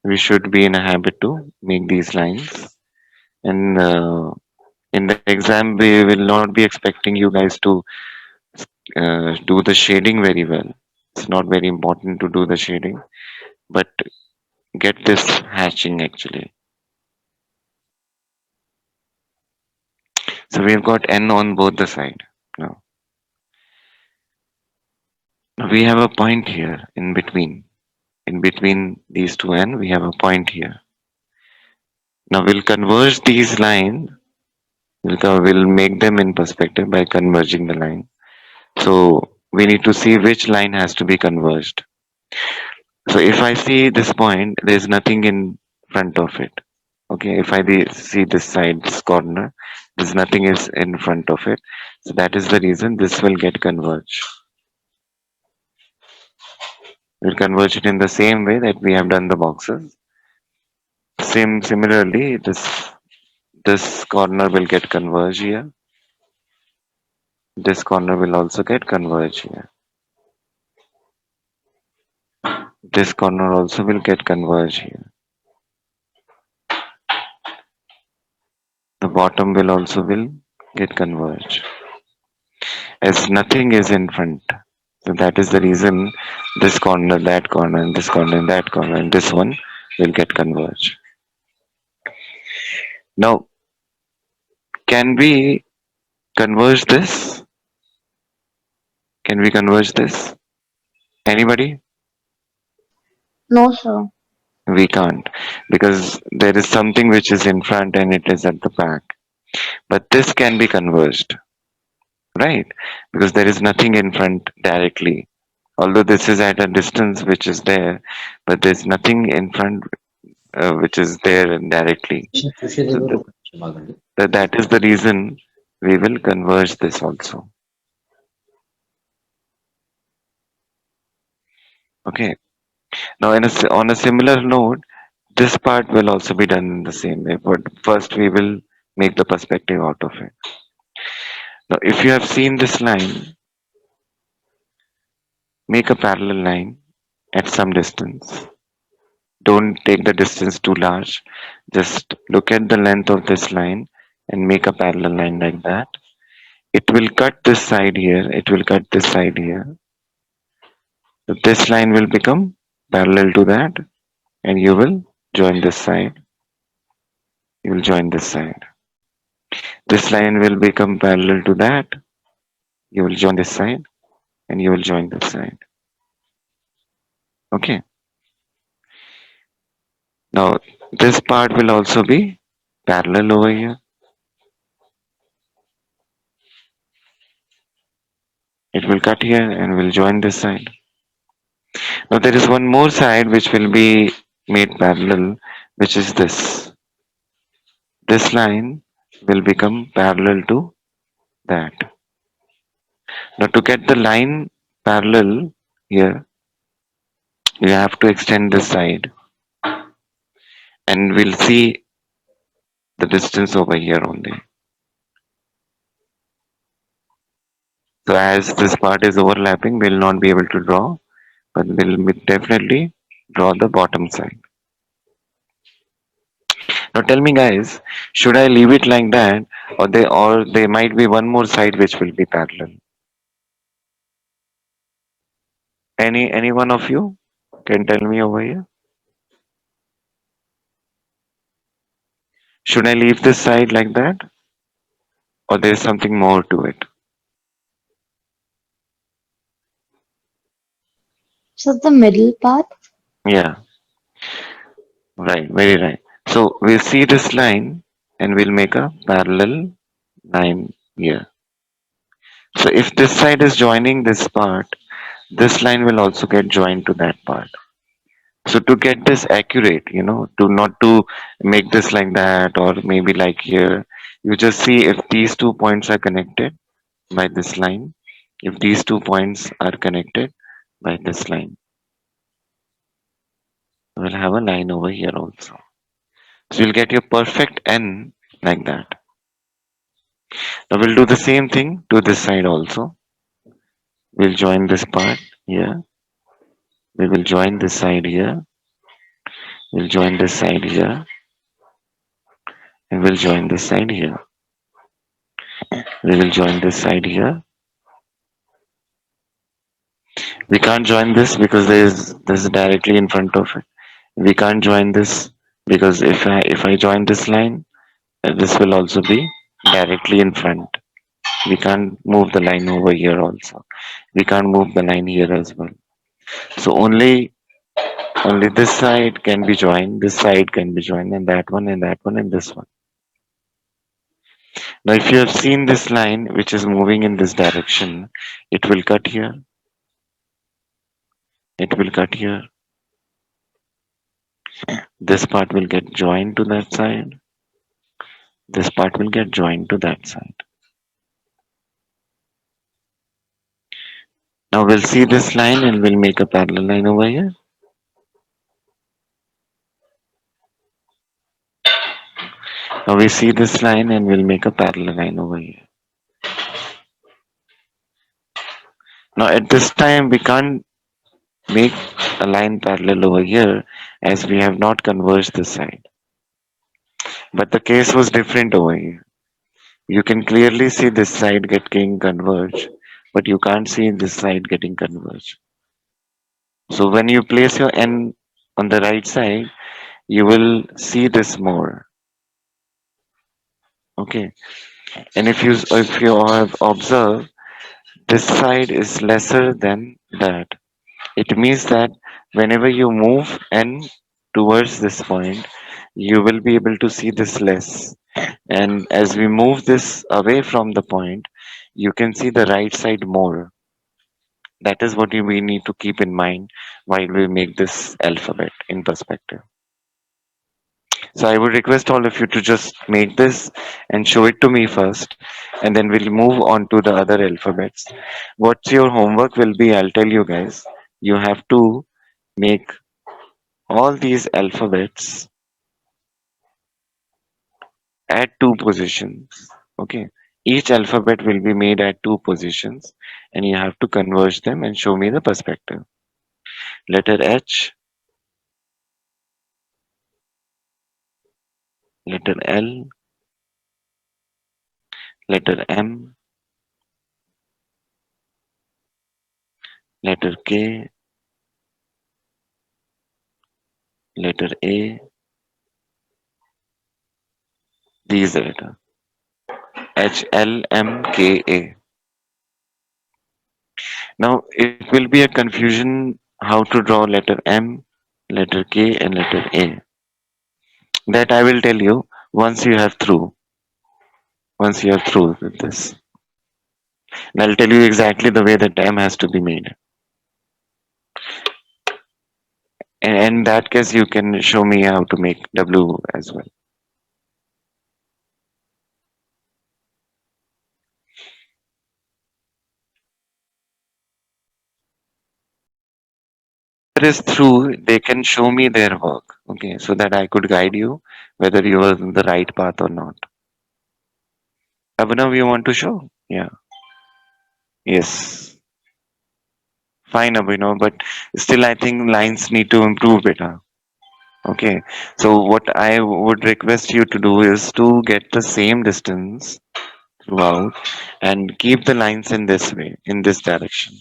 We should be in a habit to make these lines. And in the exam, we will not be expecting you guys to do the shading very well. It's not very important to do the shading, but get this hatching actually. So we've got n on both the side. Now we have a point here in between. In between these two n, we have a point here. Now we'll converge these lines. We'll make them in perspective by converging the line. So we need to see which line has to be converged. So if I see this point, there's nothing in front of it. Okay, if I see this side, this corner, there's nothing is in front of it. So that is the reason this will get converged. We'll converge it in the same way that we have done the boxes. Similarly, this corner will get converged here. This corner will also get converged here. This corner also will get converged here. The bottom will also will get converged. As nothing is in front. So that is the reason this corner, that corner, and this corner, and that corner, and this one will get converged. Now, can we converge this? Can we converge this? Anybody? No, sir. We can't because there is something which is in front and it is at the back. But this can be converged, right? Because there is nothing in front directly. Although this is at a distance which is there, but there's nothing in front which is there directly. So చూసేదేదో ఒక నిమిషం ఆగండి. that is the reason we will converge this also. Okay. Now, on a similar note, this part will also be done in the same way. But first, we will make the perspective out of it. Now, if you have seen this line, make a parallel line at some distance. Don't take the distance too large. Just look at the length of this line and make a parallel line like that. It will cut this side here. It will cut this side here. So this line will become parallel to that, and you will join this side. You will join this side. This line will become parallel to that. You will join this side, and you will join this side. Okay. Now this part will also be parallel over here. It will cut here and will join this side. Now there is one more side which will be made parallel, which is this. This line will become parallel to that. Now to get the line parallel here, you have to extend this side, and we'll see the distance over here only. So as this part is overlapping, we'll not be able to draw, but we'll definitely draw the bottom side. Now tell me guys, should I leave it like that, or there might be one more side which will be parallel? Any one of you can tell me over here? Should I leave this side like that, or there's something more to it? So the middle part? Yeah, right, very right. So we'll see this line and we'll make a parallel line here. So if this side is joining this part, this line will also get joined to that part. So to get this accurate, to not to make this like that or maybe like here, you just see if these 2 points are connected by this line, if these 2 points are connected by this line, we'll have a line over here also. So you'll get your perfect N like that. Now we'll do the same thing to this side also. We'll join this part here. We will join this side here. We'll join this side here, and we'll join this side here. We will join this side here. We can't join this because there's this is directly in front of it. We can't join this because if I join this line, this will also be directly in front. We can't move the line over here also. We can't move the line here as well. So only this side can be joined, this side can be joined, and that one and that one and this one. Now if you have seen this line which is moving in this direction, it will cut here, it will cut here. This part will get joined to that side. This part will get joined to that side. Now we'll see this line and we'll make a parallel line over here. Now we see this line and we'll make a parallel line over here. Now at this time we can't make a line parallel over here as we have not converged this side. But the case was different over here. You can clearly see this side getting converged, but you can't see this side getting converged. So when you place your n on the right side, you will see this more. Okay. And if you have observed, this side is lesser than that. It means that whenever you move n towards this point, you will be able to see this less. And as we move this away from the point, you can see the right side more. That is what we need to keep in mind while we make this alphabet in perspective. So I would request all of you to just make this and show it to me first, and then we'll move on to the other alphabets. What's your homework will be, I'll tell you guys. You have to make all these alphabets at two positions. Okay. Each alphabet will be made at two positions, and you have to converge them and show me the perspective. Letter H, letter L, letter M, letter K, letter A, these are letter H, L, M, K, A. Now it will be a confusion how to draw letter M, letter K, and letter A. That I will tell you once you have through. Once you are through with this. And I'll tell you exactly the way that M has to be made. And in that case, you can show me how to make W as well. If it is through, they can show me their work. Okay, so that I could guide you whether you are on the right path or not. Abhinav, you want to show? Yeah. Yes. Fine, Abhinav, but still I think lines need to improve better. Okay. So what I would request you to do is to get the same distance throughout and keep the lines in this way, in this direction.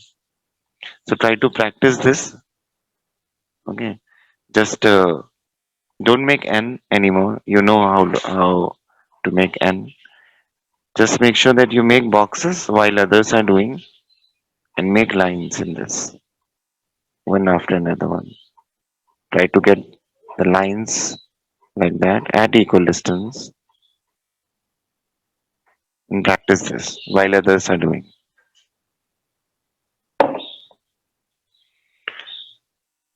So try to practice this. Okay. Just don't make n anymore. You know how to make n. Just make sure that you make boxes while others are doing and make lines in this one after another one. Try to get the lines like that at equal distance and practice this while others are doing.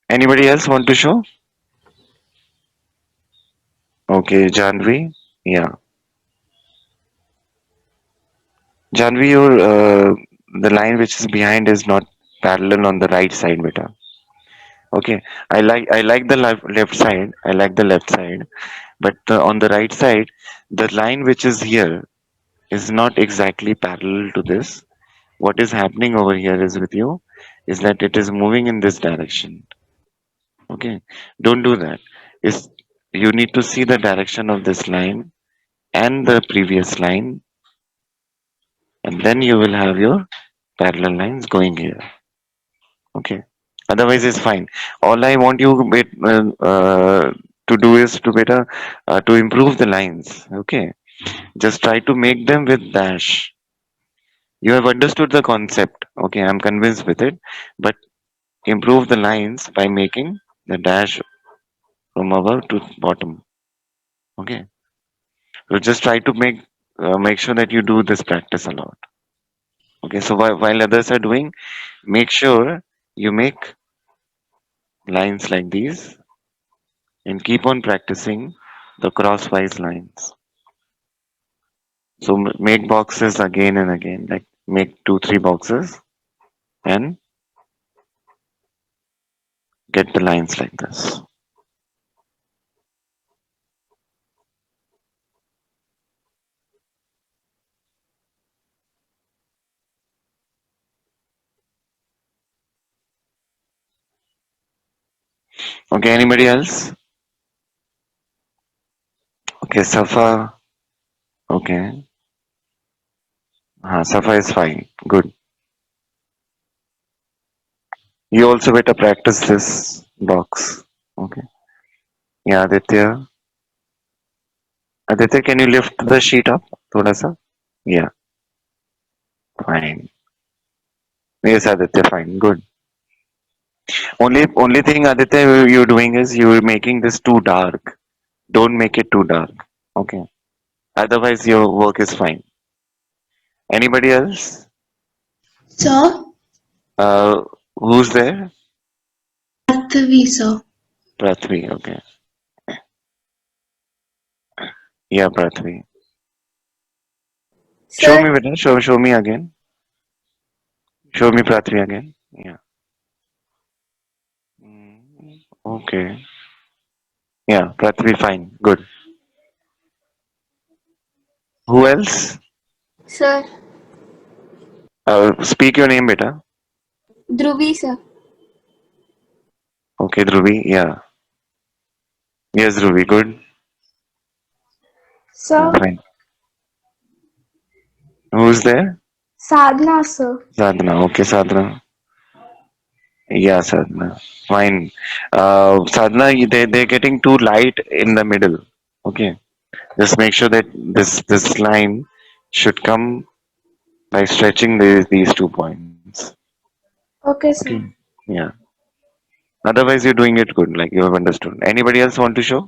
Anybody else want to show? Okay, Janvi. Yeah. Janvi, the line which is behind is not parallel on the right side, beta. Okay, I like the left side. I like the left side, but on the right side, the line which is here is not exactly parallel to this. What is happening over here is with you, is that it is moving in this direction. Okay, don't do that. is you need to see the direction of this line and the previous line, and then you will have your parallel lines going here. Okay. Otherwise, it's fine. All I want you to do is to better to improve the lines. Okay. Just try to make them with dash. You have understood the concept. Okay, I'm convinced with it. But improve the lines by making the dash from above to bottom. Okay. So just try to make sure that you do this practice a lot. Okay. So while others are doing, make sure you make lines like these and keep on practicing the crosswise lines. So make boxes again and again, like make 2, 3 boxes and get the lines like this. Okay, anybody else? Okay, Safa. Okay. Safa is fine. Good. You also better practice this box. Okay. Yeah, Aditya. Aditya, can you lift the sheet up? Thoda sa? Yeah, fine. Yes, Aditya, fine. Good. Only thing, Aditya, you're doing is you're making this too dark. Don't make it too dark. Okay. Otherwise, your work is fine. Anybody else? Sir, Uh, who's there? Prithvi, sir. Prithvi. Okay. Yeah, Prithvi. Show Sir, me, beta. Show me again. Show me Prithvi again. Yeah. Okay. Yeah, Prithvi, fine. Good. Who else? sir, Speak your name, beta. Dhruvi, sir. Okay, Dhruvi. Yeah. Yes, Dhruvi. Good. Yeah, Sir, fine. Who's there? Sadhna, sir. Sadhana. Okay, Sadhana. Yeah, Sadhana. Fine. Sadhana, they're getting too light in the middle. Okay. Just make sure that this line should come by stretching these 2 points. Okay, Okay. sir. Yeah. Otherwise, you're doing it good. Like you have understood. Anybody else want to show?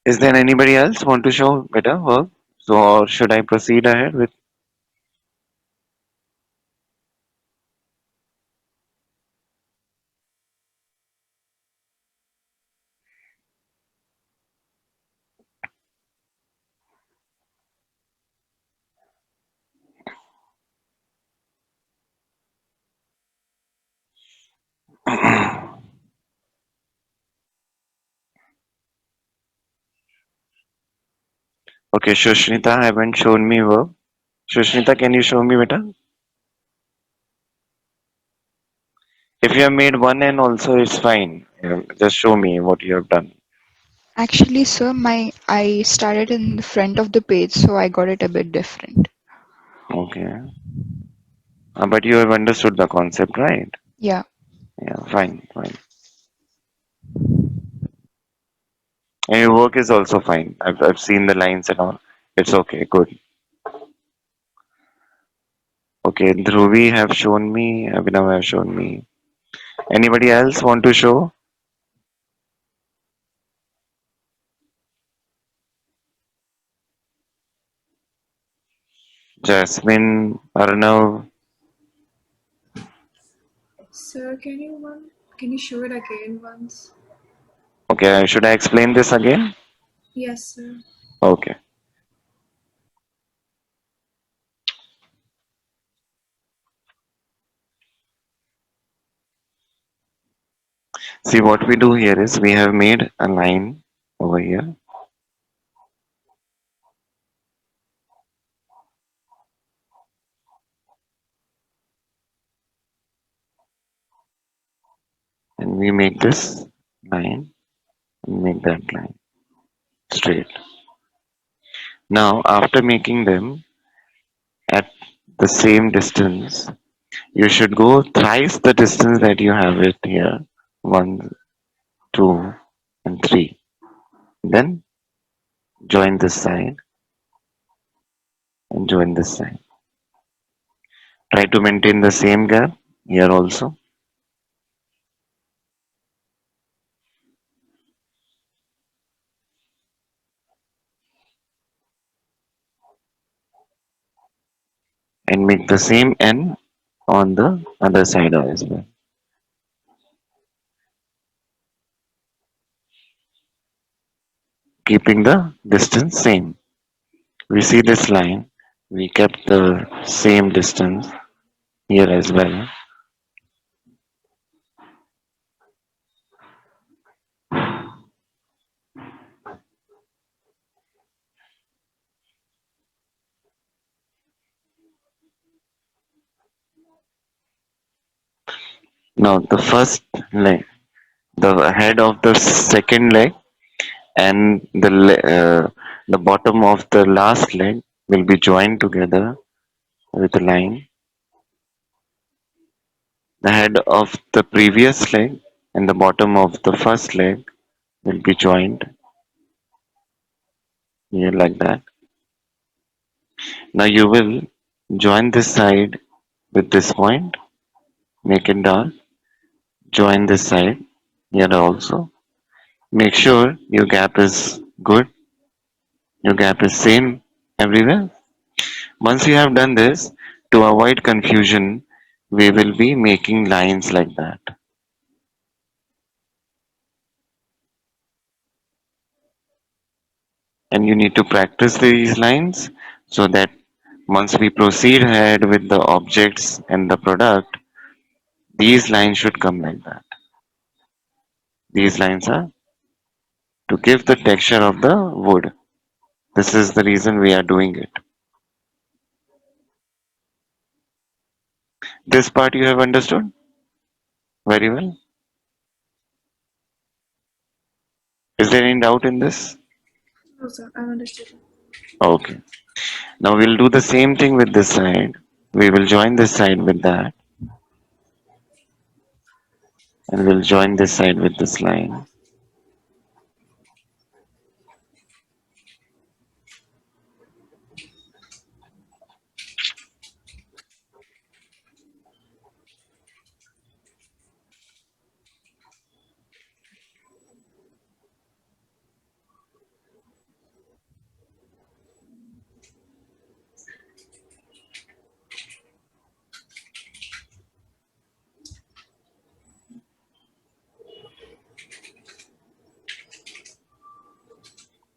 Is there anybody else want to show better work? So, or should I proceed ahead with? Okay, Shushnita haven't shown me work. Shushnita, can you show me better? If you have made one and also it's fine. Just show me what you have done. Actually, sir, my I started in the front of the page, so I got it a bit different. Okay. But you have understood the concept, right? Yeah. Yeah, fine, fine. And your work is also fine. I've seen the lines and all. It's okay, good. Okay, Dhruvi have shown me, Abhinav have shown me. Anybody else want to show? Jasmine, Arnav. Sir, can you show it again once? Okay, should I explain this again? Yes, sir. Okay. See, what we do here is we have made a line over here, and we make this line and make that line straight. Now, after making them at the same distance, you should go thrice the distance that you have it here. 1, 2, and 3. Then join this side and join this side. Try to maintain the same gap here also. And make the same N on the other side as well. Keeping the distance same. We see this line, we kept the same distance here as well. Now the first leg, the head of the second leg and the bottom of the last leg will be joined together with a line. The head of the previous leg and the bottom of the first leg will be joined here like that. Now you will join this side with this point, make it dark, join this side here also. Make sure your gap is good, your gap is same everywhere. Once you have done this, to avoid confusion, we will be making lines like that. And you need to practice these lines so that once we proceed ahead with the objects and the product, these lines should come like that. These lines are to give the texture of the wood. This is the reason we are doing it. This part you have understood very well. Is there any doubt in this? No, sir, I've understood. Okay. Now we'll do the same thing with this side. We will join this side with that. And we'll join this side with this line.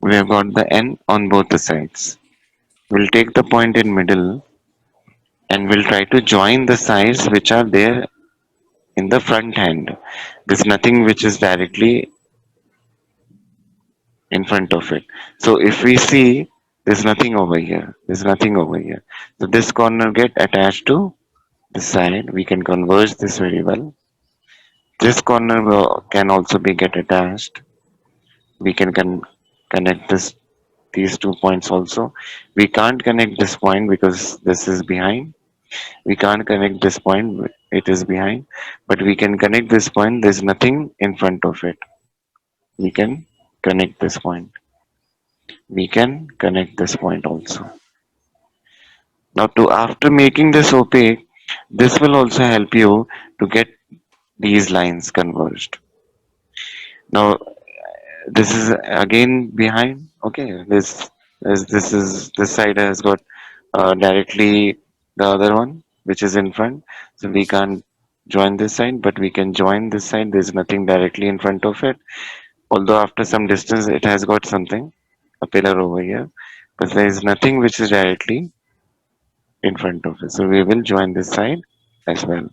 We have got the N on both the sides. We'll take the point in middle and we'll try to join the sides which are there in the front hand. There's nothing which is directly in front of it. So if we see there's nothing over here, there's nothing over here. So this corner get attached to this side. We can converge this very well. This corner can also be get attached. We can connect these 2 points also. We can't connect this point because this is behind. We can't connect this point, it is behind. But we can connect this point, there's nothing in front of it. We can connect this point. We can connect this point also. Now to after making this opaque, this will also help you to get these lines converged. Now this is again behind. Okay, this side has got directly the other one which is in front. So we can't join this side, but we can join this side. There's nothing directly in front of it. Although after some distance it has got something, a pillar over here, but there is nothing which is directly in front of it. So we will join this side as well.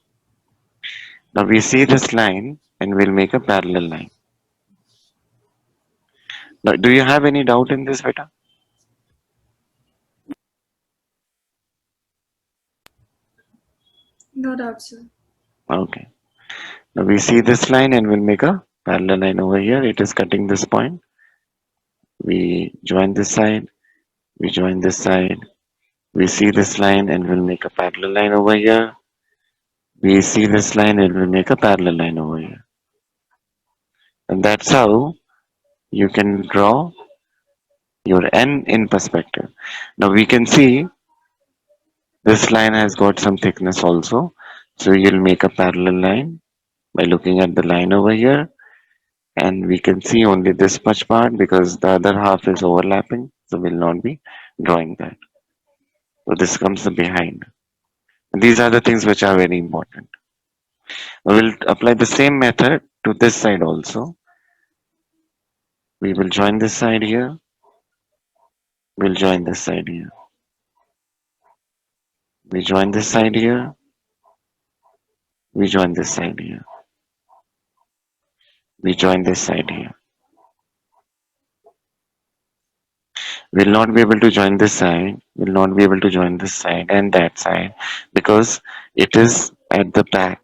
Now we see this line and we'll make a parallel line. Now, do you have any doubt in this, beta? No doubt, sir. Okay. Now we see this line and we'll make a parallel line over here. It is cutting this point. We join this side. We join this side. We see this line and we'll make a parallel line over here. We see this line and we'll make a parallel line over here. And that's how you can draw your n in perspective. Now we can see this line has got some thickness also. So you'll make a parallel line by looking at the line over here. And we can see only this much part because the other half is overlapping. So we'll not be drawing that. So this comes the behind. And these are the things which are very important. We'll apply the same method to this side also. We will join this side here. We'll join this side here. We join this side here. We join this side here. We join this side here. We'll not be able to join this side. We'll not be able to join this side and that side because it is at the back.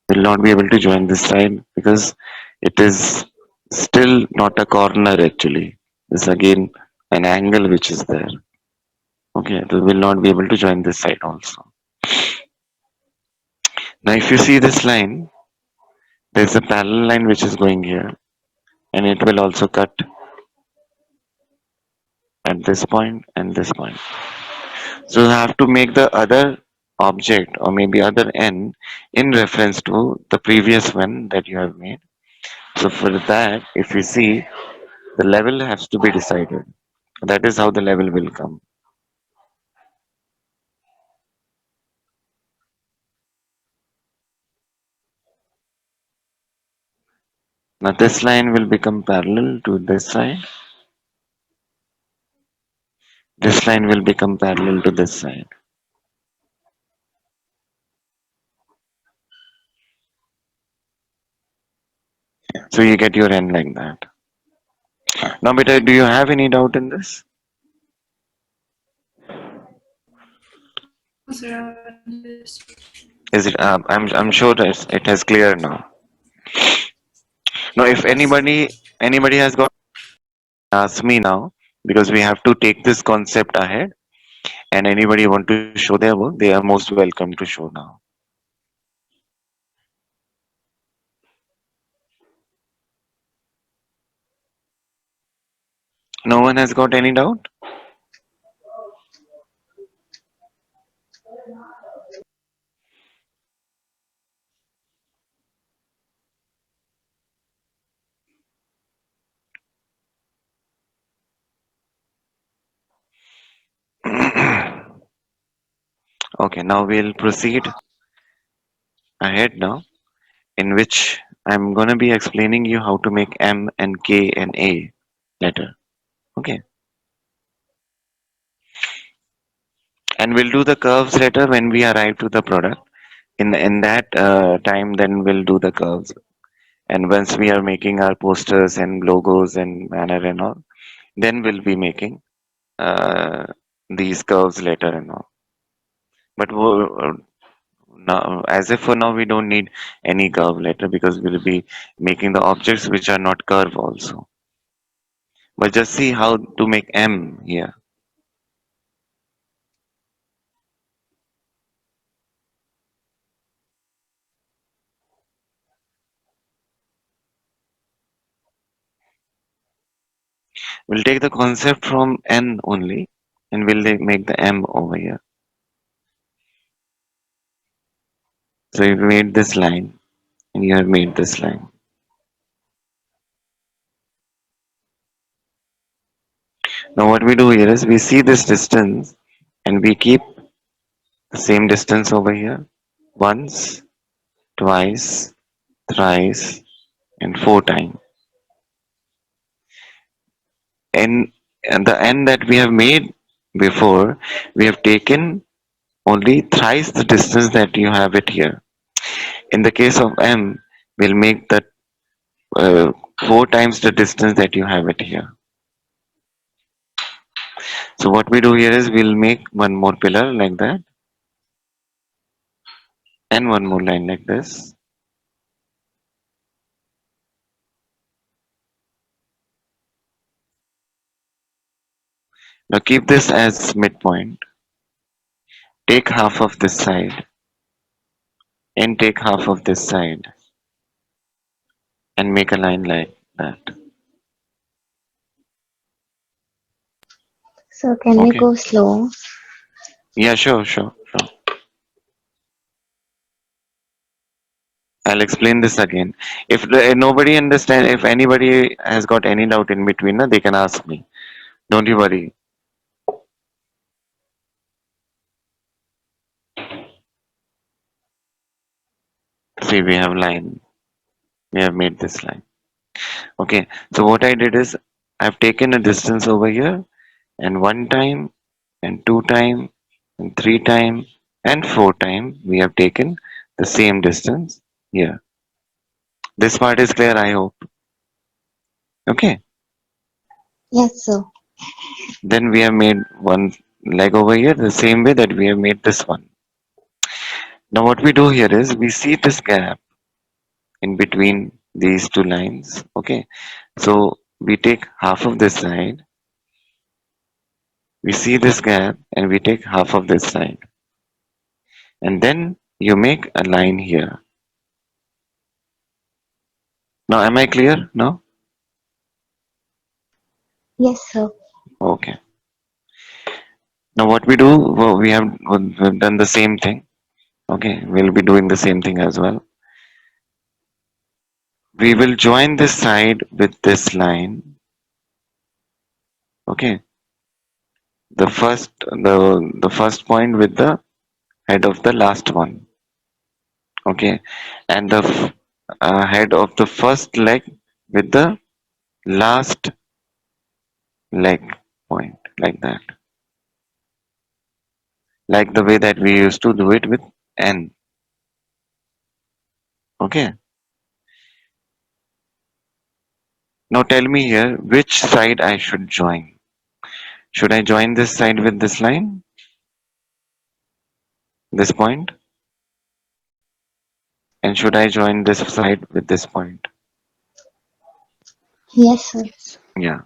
We'll not be able to join this side because it is still not a corner actually. It's again an angle which is there. Okay, we will not be able to join this side also. Now if you see this line, there's a parallel line which is going here and it will also cut at this point and this point. So you have to make the other object or maybe other n in reference to the previous one that you have made. So for that, if you see, the level has to be decided. That is how the level will come. Now this line will become parallel to this side. This line will become parallel to this side. So you get your n like that. Now, beta, do you have any doubt in this? No, sir, I understood. Is it? I'm sure that it has clear now. Now, if anybody has got, ask me now because we have to take this concept ahead. And anybody want to show their work, they are most welcome to show now. No one has got any doubt? Okay, now we'll proceed ahead now, in which I'm gonna be explaining you how to make M and K and A letter. Okay. And we'll do the curves later when we arrive to the product. In that time, then we'll do the curves. And once we are making our posters and logos and banner and all, then we'll be making these curves later and all. But now, as if for now, we don't need any curve later because we'll be making the objects which are not curve also. But just see how to make M here. We'll take the concept from N only and we'll make the M over here. So you made this line and you have made this line. Now what we do here is we see this distance and we keep the same distance over here. Once, twice, thrice, and 4 times. And the n that we have made before, we have taken only thrice the distance that you have it here. In the case of M, we'll make that 4 times the distance that you have it here. So what we do here is we'll make one more pillar like that and one more line like this. Now keep this as midpoint. Take half of this side and take half of this side and make a line like that. So can we Okay. go slow? Yeah, sure. I'll explain this again. If nobody understand, if anybody has got any doubt in between, they can ask me. Don't you worry. See, we have line. We have made this line. Okay. So what I did is I've taken a distance over here and 1 time and 2 time and 3 time and 4 time we have taken the same distance here. This part is clear, I hope. Okay. Yes, sir. Then we have made one leg over here the same way that we have made this one. Now what we do here is we see this gap in between these two lines. Okay. So we take half of this side, we see this gap and we take half of this side. And then you make a line here. Now am I clear? No? Yes, sir. Okay. Now what we do, well, we've done the same thing. Okay, we'll be doing the same thing as well. We will join this side with this line. Okay, the first point with the head of the last one. Okay, and the head of the first leg with the last leg point, like that. Like the way that we used to do it with N. Okay. Now tell me here which side I should join. Should I join this side with this line? This point? And should I join this side with this point? Yes, sir. Yes. Yeah.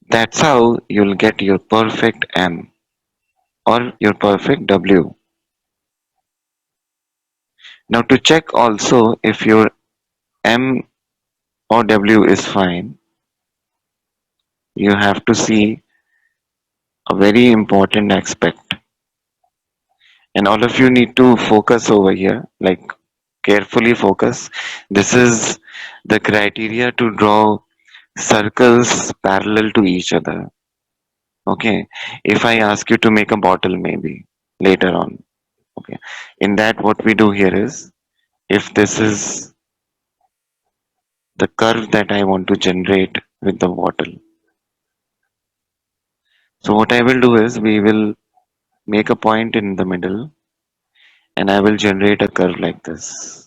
That's how you'll get your perfect M or your perfect W. Now to check also if your M or W is fine, you have to see a very important aspect. And all of you need to focus over here, like carefully focus. This is the criteria to draw circles parallel to each other. Okay. If I ask you to make a bottle maybe later on. Okay. In that what we do here is if this is the curve that I want to generate with the bottle. So what I will do is we will make a point in the middle and I will generate a curve like this.